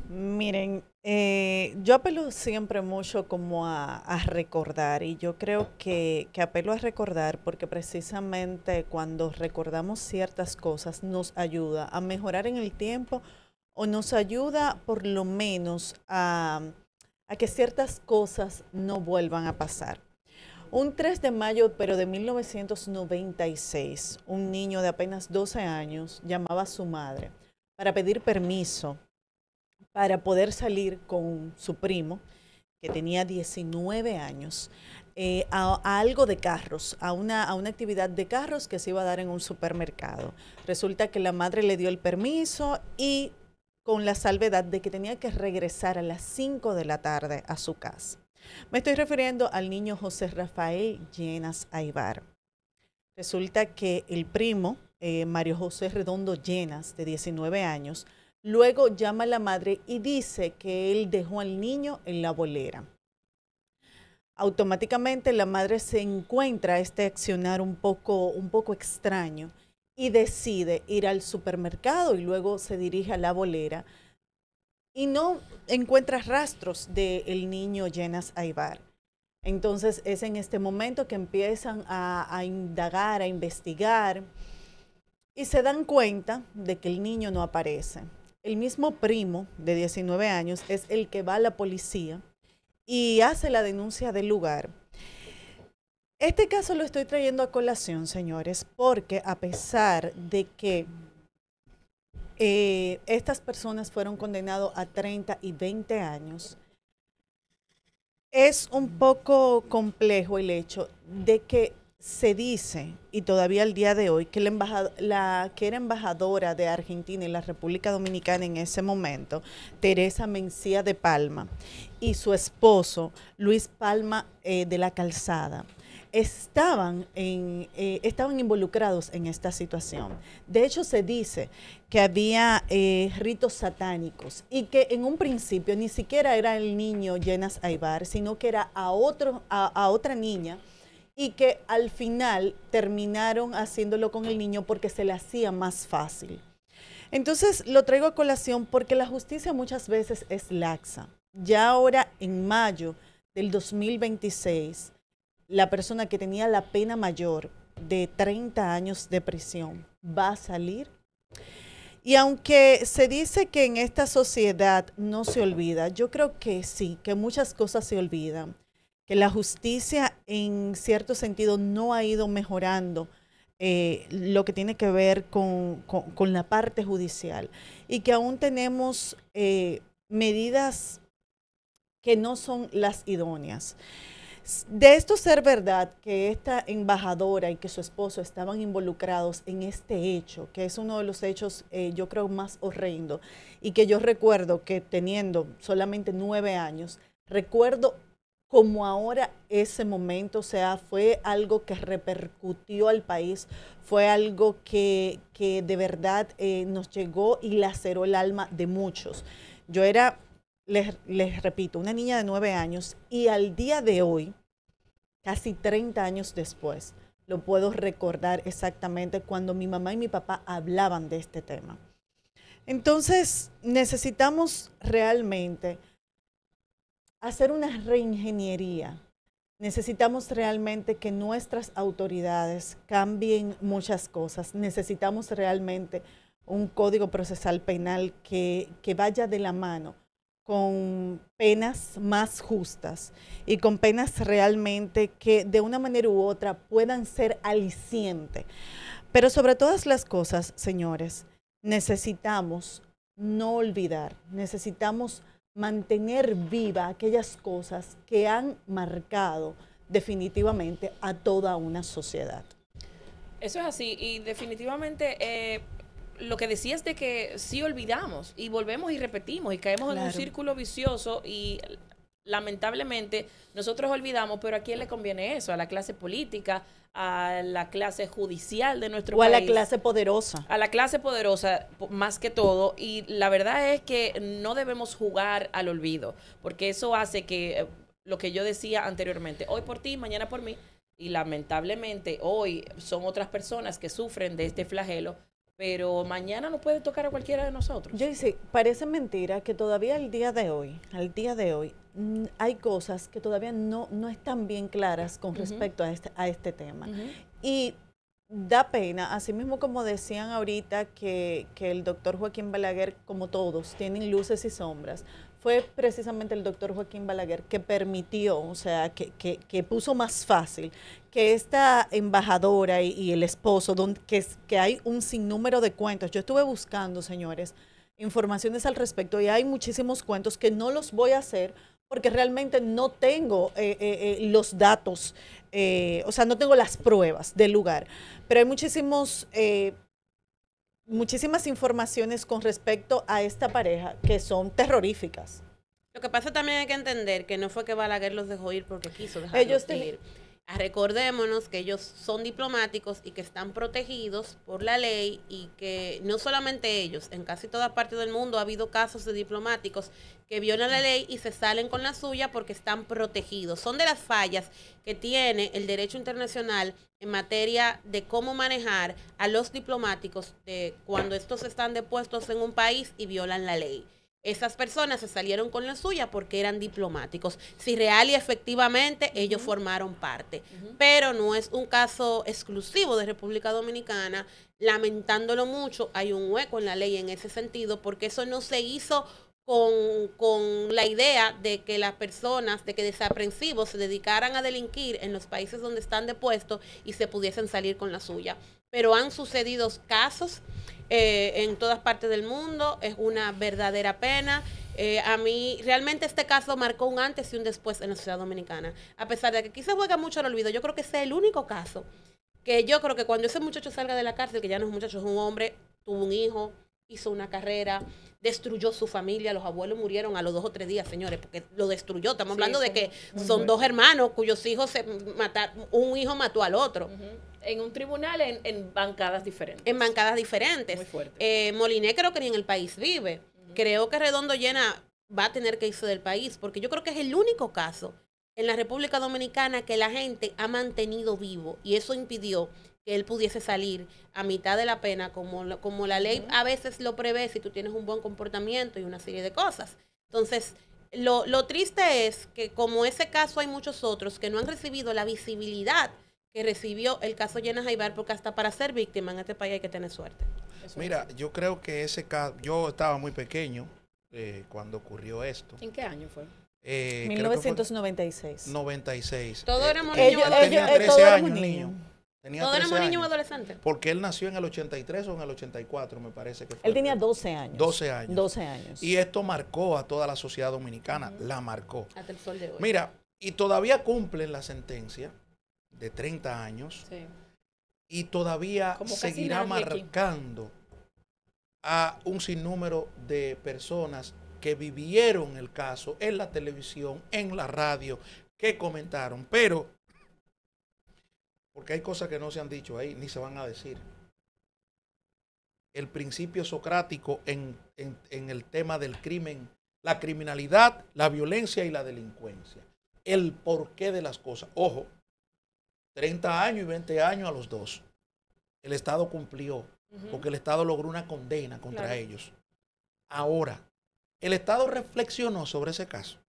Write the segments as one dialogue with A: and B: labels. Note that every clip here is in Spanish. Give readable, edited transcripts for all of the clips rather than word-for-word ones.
A: Miren, yo apelo siempre mucho como a recordar y yo creo que apelo a recordar porque precisamente cuando recordamos ciertas cosas nos ayuda a mejorar en el tiempo o nos ayuda por lo menos a que ciertas cosas no vuelvan a pasar. Un 3 de mayo, pero de 1996, un niño de apenas 12 años llamaba a su madre para pedir permiso para poder salir con su primo, que tenía 19 años, a algo de carros, a una actividad de carros que se iba a dar en un supermercado. Resulta que la madre le dio el permiso y con la salvedad de que tenía que regresar a las 5 de la tarde a su casa. Me estoy refiriendo al niño José Rafael Llenas Aybar. Resulta que el primo, Mario José Redondo Llenas, de 19 años, luego llama a la madre y dice que él dejó al niño en la bolera. Automáticamente la madre se encuentra este accionar un poco extraño y decide ir al supermercado y luego se dirige a la bolera y no encuentra rastros del niño Llenas Aybar. Entonces es en este momento que empiezan a indagar, a investigar y se dan cuenta de que el niño no aparece. El mismo primo de 19 años es el que va a la policía y hace la denuncia del lugar. Este caso lo estoy trayendo a colación, señores, porque a pesar de que estas personas fueron condenados a 30 y 20 años, es un poco complejo el hecho de que se dice, y todavía al día de hoy, que que era embajadora de Argentina y la República Dominicana en ese momento, Teresa Mencía de Palma, y su esposo, Luis Palma de la Calzada, estaban involucrados en esta situación. De hecho, se dice que había ritos satánicos y que en un principio ni siquiera era el niño Llenas Aybar, sino que era a otra niña y que al final terminaron haciéndolo con el niño porque se le hacía más fácil. Entonces lo traigo a colación porque la justicia muchas veces es laxa. Ya ahora en mayo del 2026, la persona que tenía la pena mayor de 30 años de prisión va a salir. Y aunque se dice que en esta sociedad no se olvida, yo creo que sí, que muchas cosas se olvidan, que la justicia en cierto sentido no ha ido mejorando lo que tiene que ver con la parte judicial y que aún tenemos medidas que no son las idóneas. De esto ser verdad que esta embajadora y que su esposo estaban involucrados en este hecho, que es uno de los hechos yo creo más horrendo y que yo recuerdo que teniendo solamente 9 años, recuerdo como ahora ese momento, o sea, fue algo que repercutió al país, fue algo que de verdad nos llegó y laceró el alma de muchos. Yo era, les repito, una niña de 9 años y al día de hoy, casi 30 años después, lo puedo recordar exactamente cuando mi mamá y mi papá hablaban de este tema. Entonces, necesitamos realmente hacer una reingeniería. Necesitamos realmente que nuestras autoridades cambien muchas cosas. Necesitamos realmente un código procesal penal que vaya de la mano con penas más justas y con penas realmente que de una manera u otra puedan ser aliciente. Pero sobre todas las cosas, señores, necesitamos no olvidar, necesitamos mantener viva aquellas cosas que han marcado definitivamente a toda una sociedad.
B: Eso es así y definitivamente lo que decías de que sí olvidamos y volvemos y repetimos y caemos en un
A: Claro.
B: círculo vicioso y lamentablemente nosotros olvidamos, pero ¿a quién le conviene eso? A la clase política, a la clase judicial de nuestro
A: O a la
B: país,
A: clase poderosa.
B: a la clase poderosa más que todo, y la verdad es que no debemos jugar al olvido, porque eso hace que lo que yo decía anteriormente, hoy por ti, mañana por mí, y lamentablemente hoy son otras personas que sufren de este flagelo pero mañana no puede tocar a cualquiera de nosotros.
A: Yo sí, parece mentira que todavía al día de hoy, hay cosas que todavía no están bien claras con respecto a este tema. Y da pena, así mismo como decían ahorita que el doctor Joaquín Balaguer, como todos, tienen luces y sombras. Fue precisamente el doctor Joaquín Balaguer que permitió, o sea, que puso más fácil que esta embajadora y el esposo, que hay un sinnúmero de cuentos. Yo estuve buscando, señores, informaciones al respecto y hay muchísimos cuentos que no los voy a hacer porque realmente no tengo los datos, o sea, no tengo las pruebas del lugar, pero hay muchísimas informaciones con respecto a esta pareja que son terroríficas.
C: Lo que pasa también hay que entender que no fue que Balaguer los dejó ir porque quiso dejarlos ir. Recordémonos que ellos son diplomáticos y que están protegidos por la ley y que no solamente ellos, en casi toda parte del mundo ha habido casos de diplomáticos que violan la ley y se salen con la suya porque están protegidos. Son de las fallas que tiene el derecho internacional en materia de cómo manejar a los diplomáticos cuando estos están depuestos en un país y violan la ley. Esas personas se salieron con la suya porque eran diplomáticos. Si real y efectivamente ellos formaron parte. Pero no es un caso exclusivo de República Dominicana. Lamentándolo mucho, hay un hueco en la ley en ese sentido porque eso no se hizo con la idea de que las personas, de que desaprensivos se dedicaran a delinquir en los países donde están depuestos y se pudiesen salir con la suya. Pero han sucedido casos en todas partes del mundo, es una verdadera pena. A mí realmente este caso marcó un antes y un después en la sociedad dominicana. A pesar de que aquí se juega mucho al olvido, yo creo que ese es el único caso que yo creo que cuando ese muchacho salga de la cárcel, que ya no es un muchacho, es un hombre, tuvo un hijo, hizo una carrera, destruyó su familia, los abuelos murieron a los 2 o 3 días, señores, porque lo destruyó. Estamos hablando de que son 2 hermanos cuyos hijos se mataron, un hijo mató al otro.
B: En un tribunal en bancadas diferentes.
C: En bancadas diferentes.
B: Muy fuerte.
C: Moliné creo que ni en el país vive. Creo que Redondo Llena va a tener que irse del país, porque yo creo que es el único caso en la República Dominicana que la gente ha mantenido vivo y eso impidió que él pudiese salir a mitad de la pena, como la ley a veces lo prevé si tú tienes un buen comportamiento y una serie de cosas. Entonces, lo triste es que como ese caso hay muchos otros que no han recibido la visibilidad que recibió el caso Llenas Aybar, porque hasta para ser víctima en este país hay que tener suerte.
D: Mira, yo creo que ese caso, yo estaba muy pequeño cuando ocurrió esto.
B: ¿En qué año fue?
A: 1996.
D: 96.
C: Todos éramos niños.
D: Él tenía 13 años, niño.
C: Todos éramos niños adolescentes.
D: Porque él nació en el 83 o en el 84, me parece que fue.
A: Él tenía 12 años.
D: 12 años.
A: 12 años.
D: Y esto marcó a toda la sociedad dominicana, la marcó.
C: Hasta el sol de hoy.
D: Mira, y todavía cumplen la sentencia de 30 años.
B: Sí.
D: Y todavía
B: Como
D: seguirá
B: casi nadie aquí.
D: marcando a un sinnúmero de personas que vivieron el caso en la televisión, en la radio, que comentaron, pero porque hay cosas que no se han dicho ahí, ni se van a decir. El principio socrático en el tema del crimen, la criminalidad, la violencia y la delincuencia. El porqué de las cosas. Ojo, 30 años y 20 años a los dos. El Estado cumplió, porque el Estado logró una condena contra ellos. Ahora, el Estado reflexionó sobre ese caso.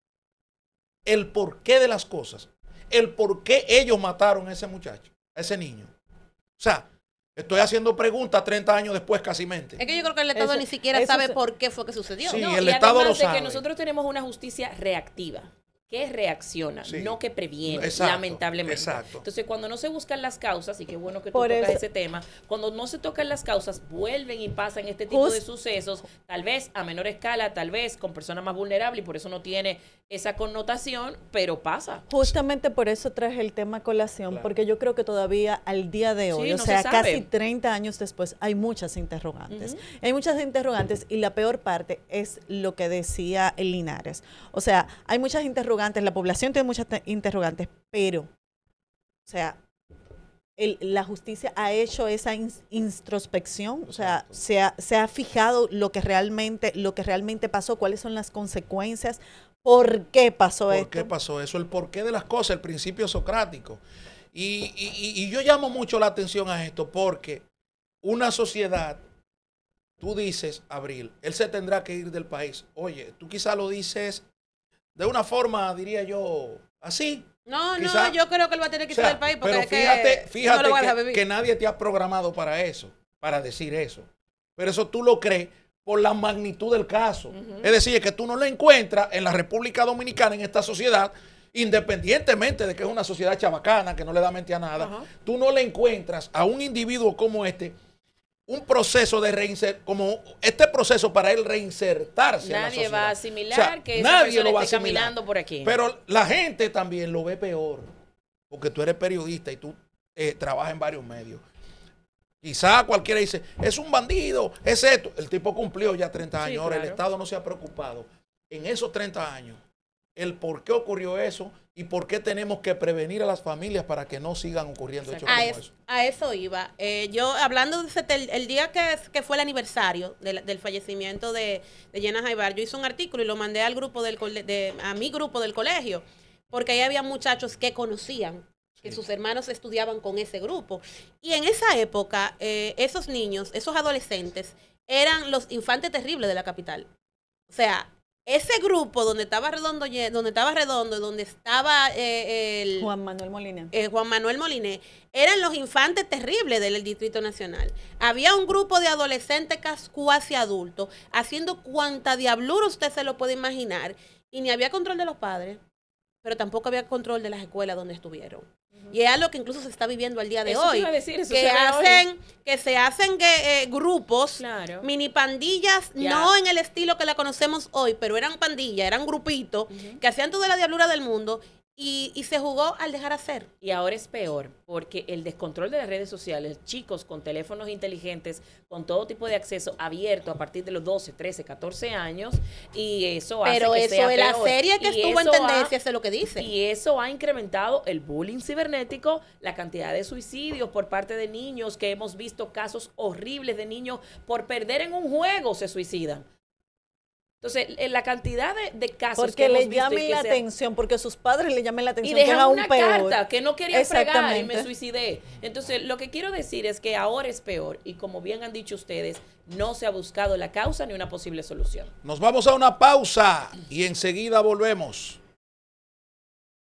D: El porqué de las cosas. El por qué ellos mataron a ese muchacho, a ese niño. O sea, estoy haciendo preguntas 30 años después casi mente.
C: Es que yo creo que el Estado ni siquiera sabe por qué fue que sucedió.
D: Sí,
B: No,
D: el
B: y
D: Estado
B: además
D: lo
B: de que
D: sabe.
B: nosotros tenemos una justicia reactiva, que reacciona,
D: Sí.
B: no que previene,
D: Exacto,
B: lamentablemente.
D: exacto.
B: Entonces, cuando no se buscan las causas, y qué bueno que tú
A: Por
B: tocas
A: eso-
B: ese tema, cuando no se tocan las causas, vuelven y pasan este tipo de
A: Just-
B: sucesos, tal vez a menor escala, tal vez con personas más vulnerables, y por eso no tiene esa connotación, pero pasa.
A: Justamente por eso traje el tema a colación,
D: Claro.
A: porque yo creo que todavía al día de hoy,
B: Sí,
A: o
B: no
A: sea,
B: se sabe.
A: casi 30 años después, hay muchas interrogantes. Hay muchas interrogantes y la peor parte es lo que decía el Linares. O sea, hay muchas interrogantes, la población tiene muchas interrogantes, pero, o sea, la justicia ha hecho esa introspección, o sea, se ha fijado lo que realmente pasó, cuáles son las consecuencias, por qué pasó esto.
D: ¿Por qué pasó eso? El porqué de las cosas, el principio socrático. Y yo llamo mucho la atención a esto porque una sociedad tú dices, Abril, él se tendrá que ir del país. Oye, tú quizá lo dices de una forma, diría yo, así.
C: No,
D: quizá,
C: no, yo creo que él va a tener que irse del país porque
D: pero
C: fíjate
D: no
C: lo va a dejar vivir.
D: que nadie te ha programado para eso, para decir eso. Pero eso tú lo crees por la magnitud del caso. Es decir, que tú no lo encuentras en la República Dominicana, en esta sociedad, independientemente de que es una sociedad chabacana, que no le da mente a nada, tú no le encuentras a un individuo como este un proceso de reinsertar, como este proceso para él reinsertarse.
B: Nadie va a asimilar, o sea, que
D: nadie lo va a
B: esté
D: asimilar
B: caminando por aquí.
D: Pero la gente también lo ve peor, porque tú eres periodista y tú trabajas en varios medios. Quizá cualquiera dice, es un bandido, es esto. El tipo cumplió ya 30 años, ahora el Estado no se ha preocupado en esos 30 años el por qué ocurrió eso y por qué tenemos que prevenir a las familias para que no sigan ocurriendo hechos como eso.
C: A eso iba. Yo, hablando de el día que fue el aniversario del fallecimiento de Jenna Jaibar, yo hice un artículo y lo mandé al grupo a mi grupo del colegio, porque ahí había muchachos que conocían, que sus hermanos estudiaban con ese grupo. Y en esa época, esos niños, esos adolescentes, eran los infantes terribles de la capital. O sea, ese grupo donde estaba Redondo, donde estaba
A: Juan Manuel Moliné.
C: Juan Manuel Moliné, eran los infantes terribles del Distrito Nacional. Había un grupo de adolescentes cuasi adultos haciendo cuanta diablura usted se lo puede imaginar, y ni había control de los padres, pero tampoco había control de las escuelas donde estuvieron. Y es algo que incluso se está viviendo al día de hoy. Que se hacen grupos, mini pandillas, no en el estilo que la conocemos hoy, pero eran pandillas, eran grupitos que hacían toda la diablura del mundo. Y se jugó al dejar hacer.
B: Y ahora es peor, porque el descontrol de las redes sociales, chicos con teléfonos inteligentes, con todo tipo de acceso abierto a partir de los 12, 13, 14 años, y eso hace
C: pero
B: que
C: eso
B: sea
C: es
B: peor.
C: La serie que estuvo en tendencia, eso es lo que dice.
B: Y eso ha incrementado el bullying cibernético, la cantidad de suicidios por parte de niños, que hemos visto casos horribles de niños por perder en un juego se suicidan. Entonces, la cantidad de casos
A: porque
B: que
A: le
B: hemos visto
A: llamen la atención, porque sus padres le llamen la atención,
B: y dejan
A: que es
B: una
A: aún peor.
B: carta que no quería fregar y me suicidé. Entonces, lo que quiero decir es que ahora es peor, y como bien han dicho ustedes, no se ha buscado la causa ni una posible solución.
D: Nos vamos a una pausa y enseguida volvemos.